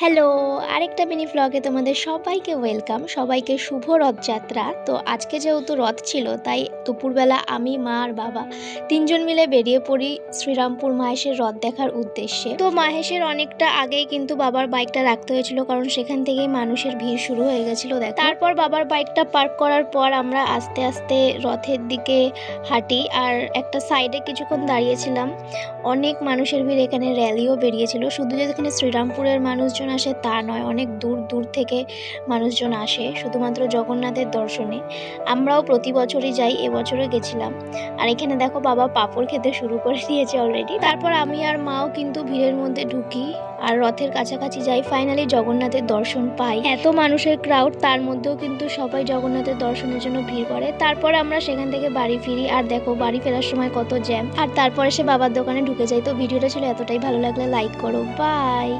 Hello, আরেকটা mini ভ্লগে তোমাদের সবাইকে ওয়েলকাম। সবাইকে শুভ রথযাত্রা। তো আজকে যেহেতু রথ ছিল তাই দুপুরবেলা আমি, মা আর বাবা তিনজন মিলে বেরিয়ে পড়ি শ্রীরামপুর মাহেশের রথ দেখার উদ্দেশ্যে। তো মাহেশের অনেকটা আগেই কিন্তু বাবার বাইকটা রাখতে হয়েছিল, কারণ সেখান থেকেই মানুষের ভিড় শুরু হয়ে গেছিলো। দেখো, তারপর বাবার বাইকটা পার্ক করার পর আমরা আস্তে আস্তে রথের দিকে হাঁটি, আর একটা সাইডে কিছুক্ষণ দাঁড়িয়েছিলাম। অনেক মানুষের ভিড়, এখানে র্যালিও বেরিয়েছিল। শুধু যে এখানে শ্রীরামপুরের মানুষজন আসে তা নয়, অনেক দূর দূর থেকে মানুষজন আসে শুধুমাত্র জগন্নাথের দর্শনে। আমরাও প্রতি বছরই যাই, এবছরও গেছিলাম। আর এখানে দেখো বাবা পাঁপড় খেতে শুরু করে দিয়েছে অলরেডি। তারপর আমি আর মাও কিন্তু ভিড়ের মধ্যে ঢুকি আর রথের কাছাকাছি যাই। ফাইনালি জগন্নাথের দর্শন পাই। এত মানুষের ক্রাউড, তার মধ্যেও কিন্তু সবাই জগন্নাথের দর্শনের জন্য ভিড় করে। তারপর আমরা সেখান থেকে বাড়ি ফিরি, আর দেখো বাড়ি ফেরার সময় কত জ্যাম। আর তারপরে সে বাবার দোকানে ঢুকে যাই। তো ভিডিওটা ছিল এতটাই, ভালো লাগলে লাইক করো। বাই।